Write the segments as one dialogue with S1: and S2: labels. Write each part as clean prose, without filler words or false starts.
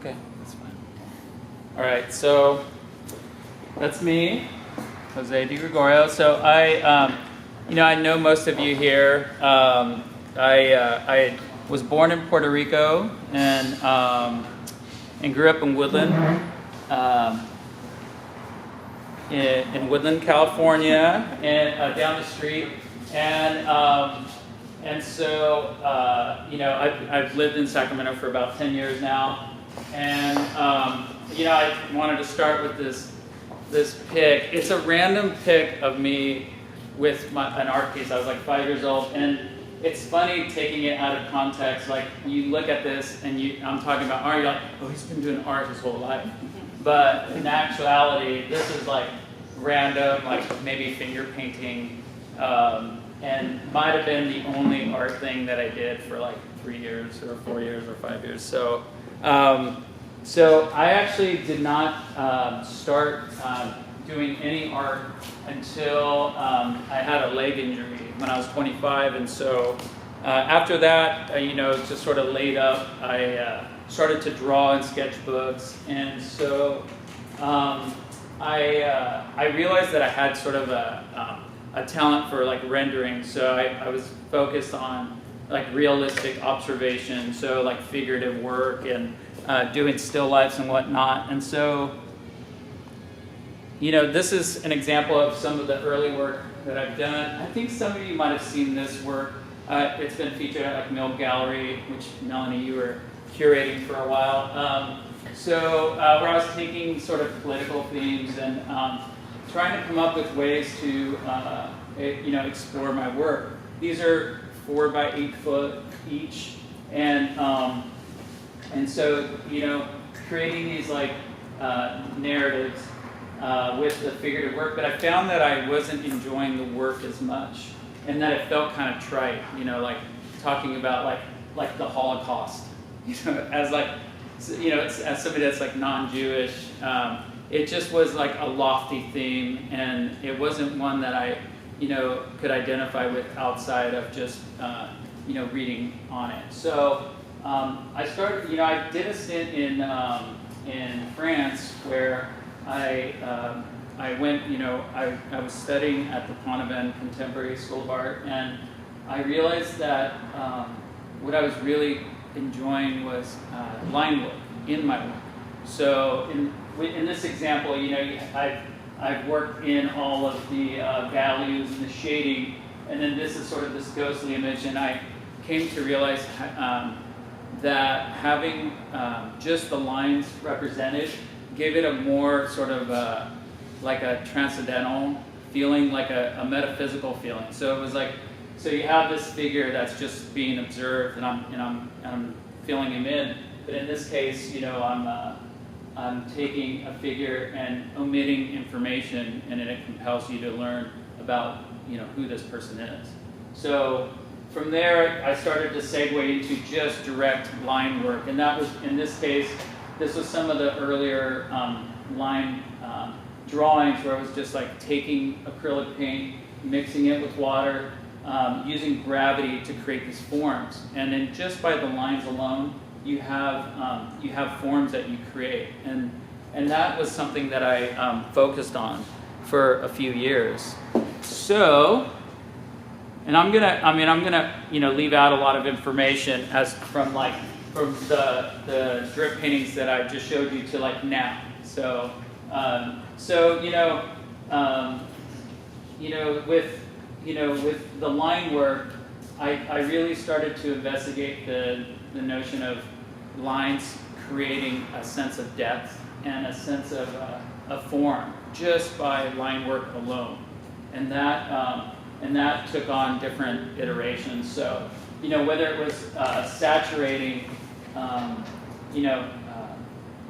S1: Okay, that's fine. All right, so that's me, Jose Di Gregorio. So I know most of you here. I was born in Puerto Rico and grew up in Woodland, in Woodland, California, and down the street. And so I've lived in Sacramento for about 10 years now. And I wanted to start with this pic. It's a random pic of me with an art piece. I was like 5 years old, and it's funny taking it out of context. Like, you look at this, and I'm talking about art, you're like, oh, he's been doing art his whole life. But in actuality, this is like random, like maybe finger painting, and might have been the only art thing that I did for like 3 years or 4 years or 5 years. So I actually did not start doing any art until I had a leg injury when I was 25. And so after that, just sort of laid up, I started to draw in sketchbooks. And so I realized that I had sort of a talent for like rendering. So I was focused on like realistic observation, so like figurative work and doing still lifes and whatnot. And so, this is an example of some of the early work that I've done. I think some of you might have seen this work. It's been featured at like Mill Gallery, which Melanie, you were curating for a while. Where I was taking sort of political themes and trying to come up with ways to explore my work. These are 4 by 8 foot each, and so creating these like narratives with the figurative work. But I found that I wasn't enjoying the work as much, and that it felt kind of trite. Like talking about like the Holocaust, as like as somebody that's like non-Jewish. It just was like a lofty theme, and it wasn't one that I could identify with outside of just reading on it. So I started. I did a stint in France where I went. I was studying at the Pont-Aven Contemporary School of Art, and I realized that what I was really enjoying was line work in my work. So in this example, I've worked in all of the values and the shading, and then this is sort of this ghostly image, and I came to realize that having just the lines represented gave it a more sort of like a transcendental feeling, like a metaphysical feeling. So it was like, so you have this figure that's just being observed, and I'm feeling him in. But in this case, I'm taking a figure and omitting information, and then it compels you to learn about who this person is. So from there, I started to segue into just direct line work, and that was, in this case, this was some of the earlier line drawings where I was just like taking acrylic paint, mixing it with water, using gravity to create these forms, and then just by the lines alone, you have forms that you create, and that was something that I focused on for a few years. So, and I'm gonna leave out a lot of information from the drip paintings that I just showed you to like now. So with the line work, I really started to investigate the notion of lines creating a sense of depth and a sense of a form just by line work alone, and that took on different iterations. So whether it was saturating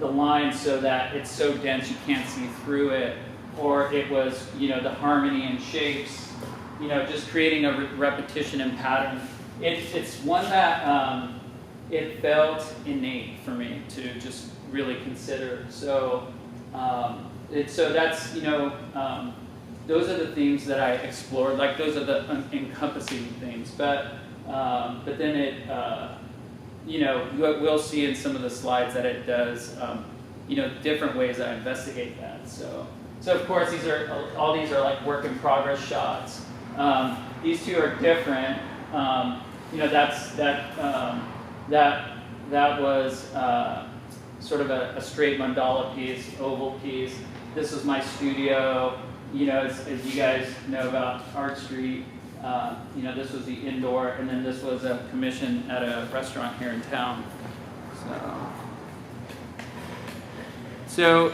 S1: the line so that it's so dense you can't see through it, or it was the harmony and shapes, just creating a repetition and pattern. It's one that it felt innate for me to just really consider. So that's those are the themes that I explored. Like, those are the encompassing things. But then we'll see in some of the slides that it does, different ways I investigate that. So of course, all these are like work in progress shots. These two are different. That was sort of a straight mandala piece, oval piece. This was my studio. As you guys know about Art Street, this was the indoor, and then this was a commission at a restaurant here in town. So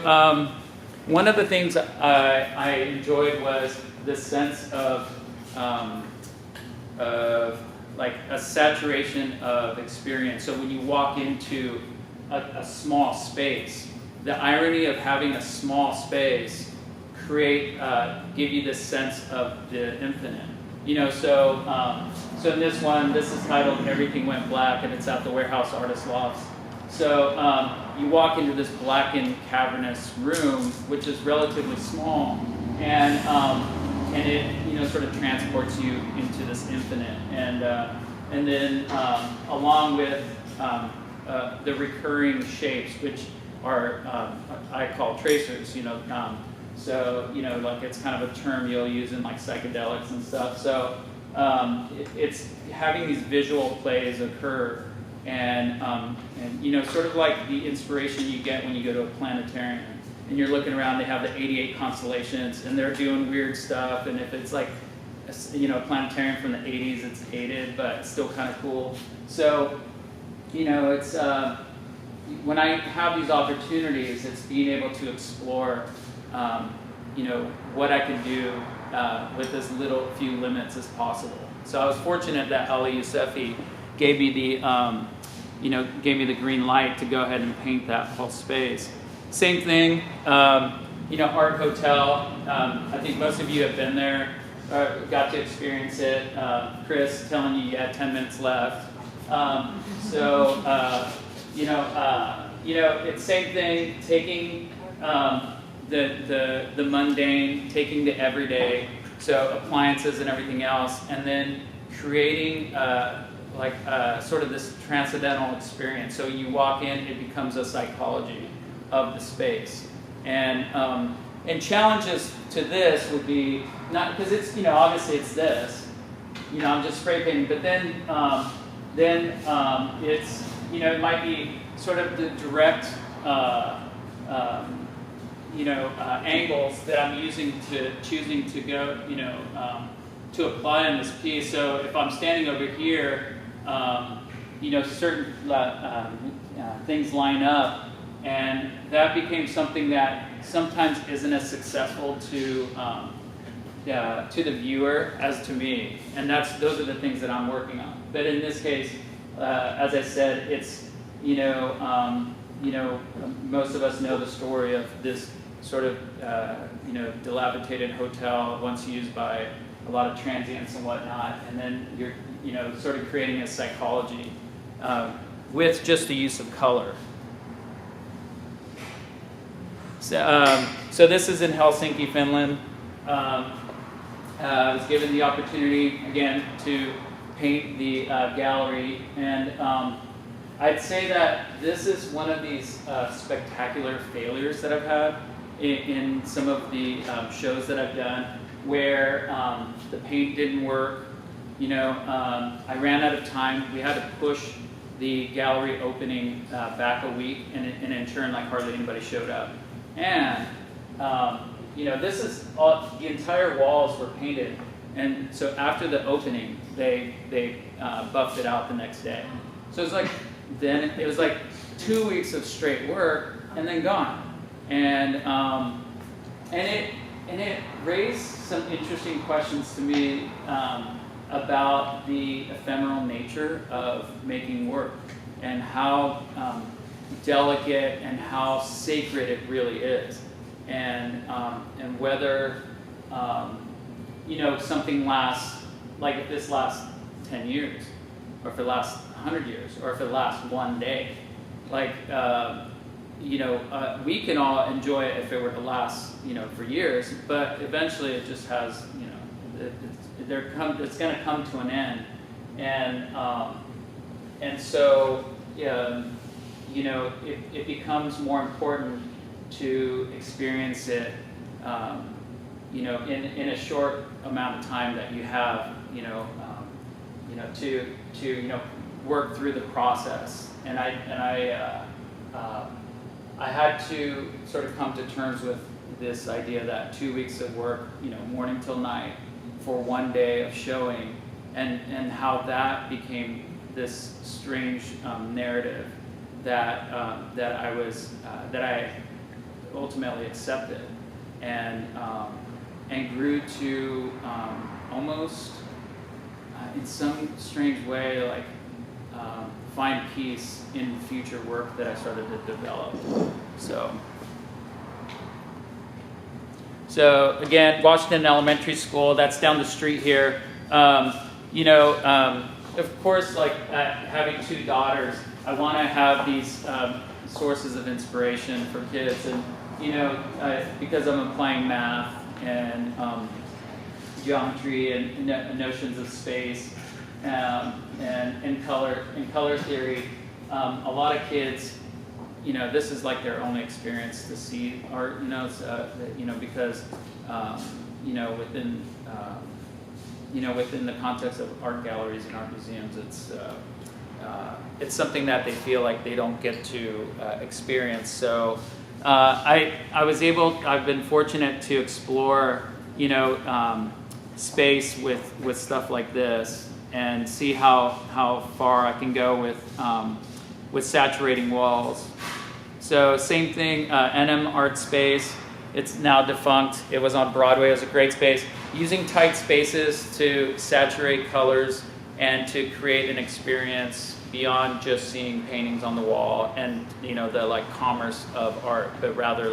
S1: one of the things I enjoyed was the sense of like a saturation of experience. So when you walk into a small space, the irony of having a small space give you this sense of the infinite. So in this one, this is titled "Everything Went Black," and it's at the Warehouse Artist Lofts. So you walk into this blackened, cavernous room, which is relatively small, and it sort of transports you into this infinite, and then along with the recurring shapes, which are I call tracers. So like it's kind of a term you'll use in like psychedelics and stuff. So it's having these visual plays occur, and sort of like the inspiration you get when you go to a planetarium and you're looking around. They have the 88 constellations, and they're doing weird stuff. And if it's like a planetarium from the 80s, it's dated, but it's still kind of cool. So it's when I have these opportunities, it's being able to explore what I can do with as little few limits as possible. So I was fortunate that Ali Yousefi gave me the green light to go ahead and paint that whole space. Same thing, Art Hotel. I think most of you have been there, got to experience it. Chris telling you had 10 minutes left. It's same thing, taking the mundane, taking the everyday, so appliances and everything else, and then creating sort of this transcendental experience. So you walk in, it becomes a psychology of the space. And challenges to this would be, not because it's, obviously it's this, I'm just spray painting, but then it's, it might be sort of the direct angles that I'm choosing to go, to apply in this piece. So if I'm standing over here, certain things line up, and that became something that sometimes isn't as successful to the viewer as to me, and those are the things that I'm working on. But in this case, as I said, it's most of us know the story of this sort of dilapidated hotel once used by a lot of transients and whatnot, and then you're sort of creating a psychology with just the use of color. So this is in Helsinki, Finland. I was given the opportunity again to paint the gallery, and I'd say that this is one of these spectacular failures that I've had in some of the shows that I've done, where the paint didn't work. I ran out of time. We had to push the gallery opening back a week, and in turn, like hardly anybody showed up. And this is all, the entire walls were painted, and so after the opening, they buffed it out the next day. So it was like 2 weeks of straight work and then gone. And it raised some interesting questions to me about the ephemeral nature of making work, and how delicate and how sacred it really is, and whether something lasts, like if this lasts 10 years, or if it lasts 100 years, or if it lasts one day. Like, we can all enjoy it if it were to last, for years, but eventually it just has, it's going to come to an end. And so it becomes more important to experience it, in a short amount of time that you have, to work through the process. And I had to sort of come to terms with this idea that 2 weeks of work, morning till night, for one day of showing, and how that became this strange narrative that I ultimately accepted, and grew to almost in some strange way find peace in future work that I started to develop. So again, Washington Elementary School, that's down the street here. Of course, having 2 daughters, I want to have these sources of inspiration for kids, and because I'm applying math and geometry and notions of space and color theory, a lot of kids, this is like their only experience to see art, because within the context of art galleries and art museums, it's something that they feel like they don't get to experience. So I've been fortunate to explore, space with stuff like this, and see how far I can go with saturating walls. So same thing, NM Art Space. It's now defunct. It was on Broadway. It was a great space. Using tight spaces to saturate colors and to create an experience beyond just seeing paintings on the wall and the commerce of art, but rather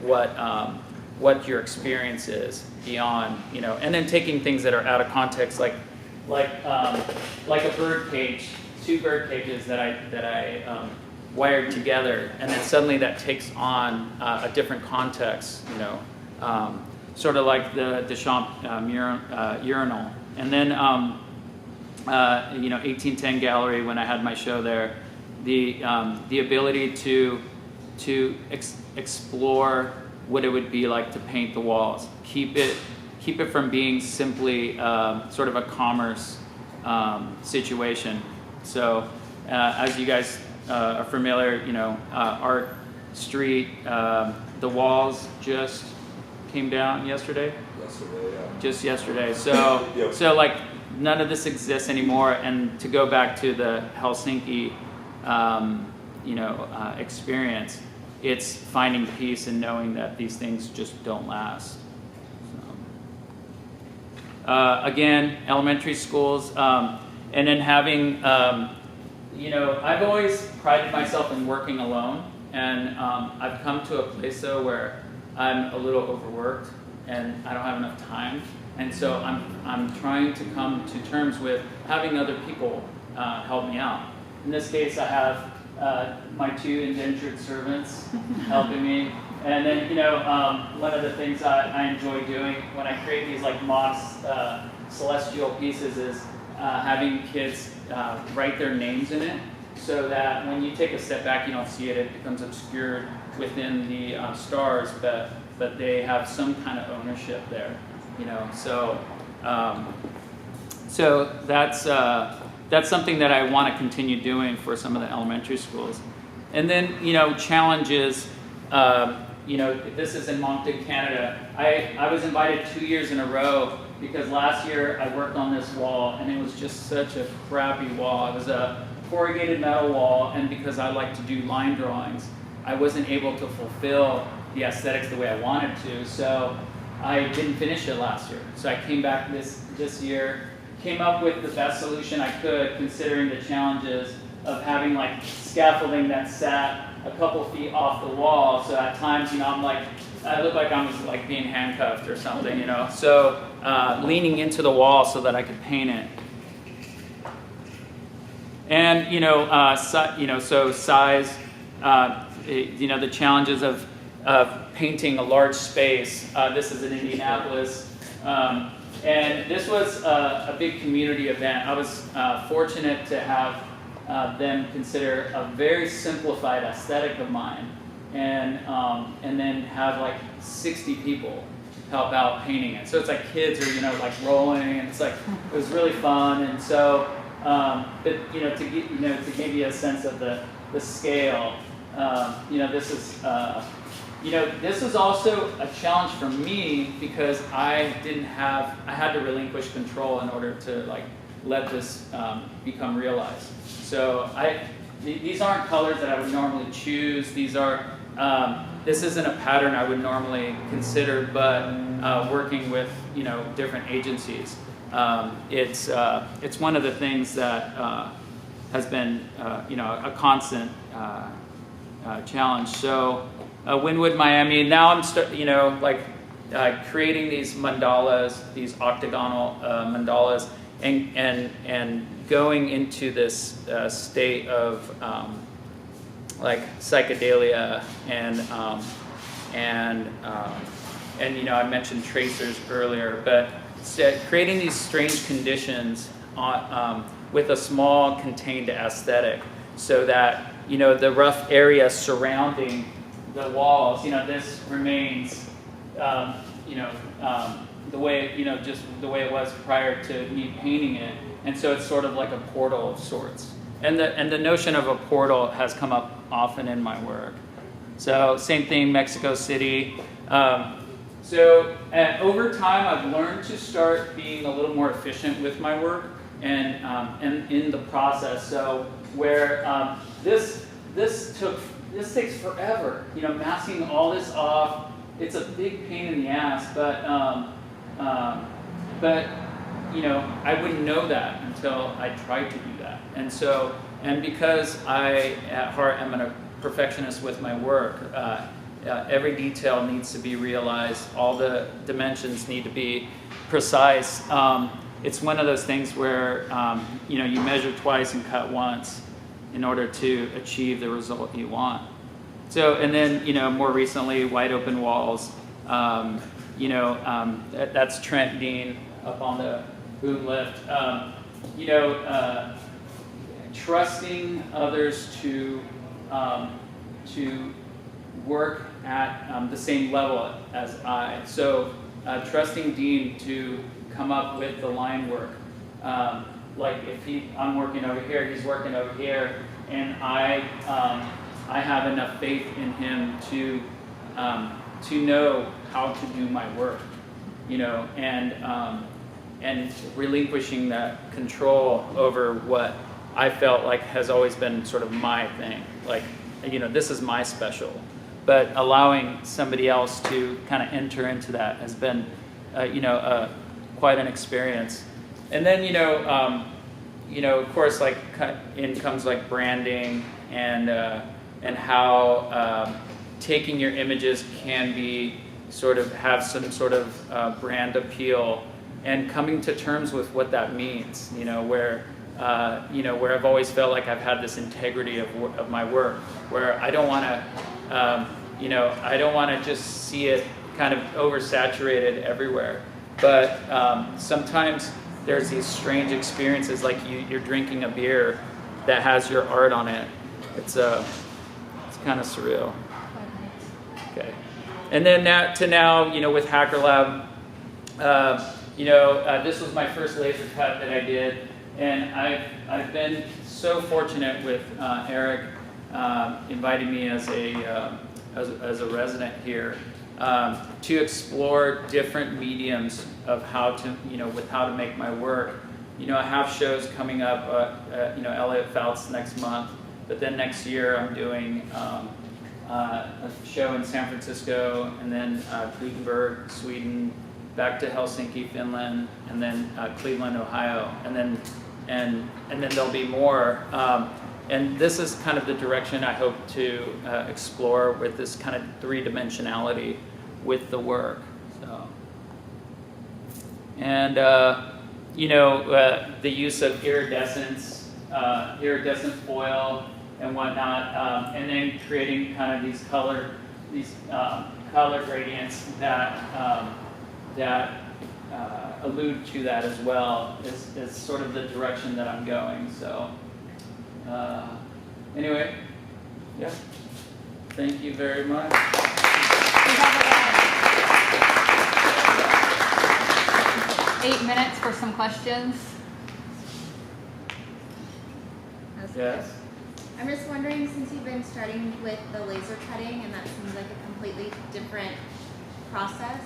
S1: what your experience is beyond, and then taking things that are out of context, like a bird cage, 2 bird cages that I wired together, and then suddenly that takes on a different context, sort of like the Deschamps urinal. And then 1810 Gallery, when I had my show there, the ability to explore what it would be like to paint the walls, keep it from being simply sort of a commerce situation. So as you guys are familiar, Art Street, the walls just came down yesterday. Just yesterday. So
S2: Yep.
S1: So none of this exists anymore. And to go back to the Helsinki, experience, it's finding peace and knowing that these things just don't last. Again, elementary schools, and then having, I've always prided myself in working alone, and I've come to a place though where I'm a little overworked and I don't have enough time, and so I'm trying to come to terms with having other people help me out. In this case, I have my 2 indentured servants helping me. And then, one of the things I enjoy doing when I create these mock celestial pieces is having kids write their names in it, so that when you take a step back, you don't see it. It becomes obscured within the stars, but they have some kind of ownership there, So, so that's something that I want to continue doing for some of the elementary schools. And then, challenges. This is in Moncton, Canada. I was invited 2 years in a row because last year I worked on this wall and it was just such a crappy wall. It was a corrugated metal wall, and because I like to do line drawings, I wasn't able to fulfill the aesthetics the way I wanted to, so I didn't finish it last year. So I came back this year, came up with the best solution I could considering the challenges of having scaffolding that sat a couple feet off the wall, so at times, I look like I was being handcuffed or something, So leaning into the wall so that I could paint it, and so size, the challenges of painting a large space. This is in Indianapolis, and this was a big community event. I was fortunate to have them consider a very simplified aesthetic of mine, and then have like 60 people help out painting it. So it's like kids are like rolling, and it's like it was really fun. And so but to give you a sense of the scale, this is this is also a challenge for me because I had to relinquish control in order to like let this become realized. So these aren't colors that I would normally choose. These are this isn't a pattern I would normally consider, but working with different agencies, it's one of the things that has been a constant challenge. So Wynwood, Miami. Now I'm creating these mandalas, these octagonal mandalas, and going into this state of like psychedelia and I mentioned tracers earlier, but creating these strange conditions with a small contained aesthetic, so that the rough area surrounding the walls, this remains the way just the way it was prior to me painting it, and so it's sort of like a portal of sorts. And the notion of a portal has come up often in my work. So same thing, Mexico City. Over time, I've learned to start being a little more efficient with my work and in the process. So where this takes forever. Masking all this off. It's a big pain in the ass, but I wouldn't know that until I tried to do that. And because I, at heart, am a perfectionist with my work, every detail needs to be realized. All the dimensions need to be precise. It's one of those things where you measure twice and cut once in order to achieve the result you want. So, and then more recently, wide open walls. That's Trent Dean up on the boom lift. Trusting others to work at the same level as I. So trusting Dean to come up with the line work. Like if I'm working over here, he's working over here, and I have enough faith in him to know how to do my work, and relinquishing that control over what I felt like has always been sort of my thing. Like, this is my special. But allowing somebody else to kind of enter into that has been, quite an experience. And then, of course, like in comes like branding and how taking your images can be have some sort of brand appeal, and coming to terms with what that means. Where I've always felt like I've had this integrity of my work, where I don't want to just see it kind of oversaturated everywhere. But sometimes there's these strange experiences, like you're drinking a beer that has your art on it. It's kind of surreal. Okay, and then now, with Hacker Lab, this was my first laser cut that I did, and I've been so fortunate with Eric inviting me as a resident here to explore different mediums of how to make my work. I have shows coming up. Elliot Fouts next month, but then next year I'm doing a show in San Francisco, and then Gothenburg, Sweden, back to Helsinki, Finland, and then Cleveland, Ohio, and then there'll be more. And this is kind of the direction I hope to explore with this kind of three-dimensionality with the work. So, and the use of iridescent foil and whatnot, and then creating kind of these color gradients that allude to that as well is sort of the direction that I'm going. So, Anyway, yeah. Thank you very much.
S2: We have about 8 minutes for some questions.
S1: Yes.
S3: I'm just wondering, since you've been starting with the laser cutting, and that seems like a completely different process,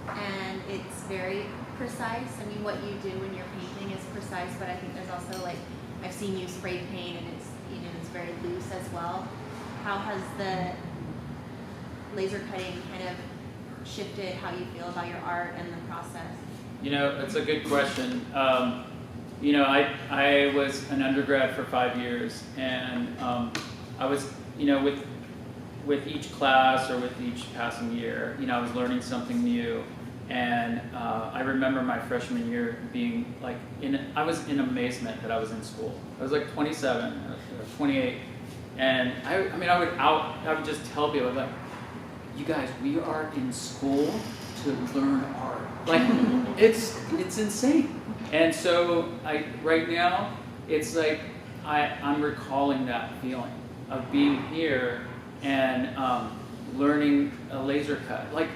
S3: and it's very precise. I mean, what you do when you're painting is precise, but I think there's also, like, I've seen you spray paint, and it's, you know, it's very loose as well. How has the laser cutting kind of shifted how you feel about your art and the process?
S1: You know, that's a good question. You know, I was an undergrad for 5 years, and I was, you know, with each class or with each passing year, you know, I was learning something new. And I remember my freshman year being like, I was in amazement that I was in school. I was like 27, 28, and I mean, I would just tell people, like, you guys, we are in school to learn art. Like, it's insane. And so right now, it's like I'm recalling that feeling of being here and learning a laser cut. Like,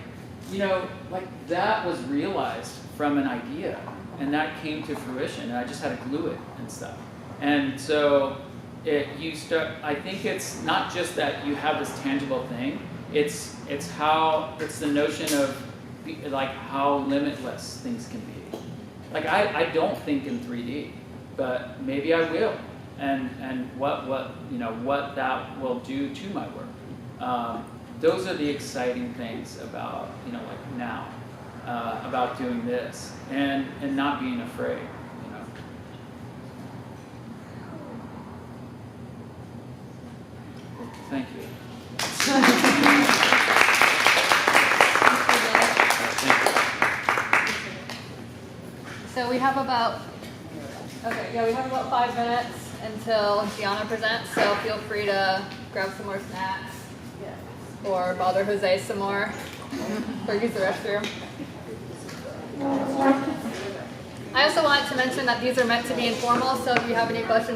S1: you know, like that was realized from an idea, and that came to fruition, and I just had to glue it and stuff. And so I think it's not just that you have this tangible thing, it's the notion of like how limitless things can be. Like I don't think in 3D, but maybe I will, and what you know, what that will do to my work. Those are the exciting things about, you know, like now, about doing this and not being afraid, you know. Thank you.
S2: So we have about 5 minutes until Gianna presents, so feel free to grab some more snacks or bother Jose some more or use the restroom. I also wanted to mention that these are meant to be informal, so if you have any questions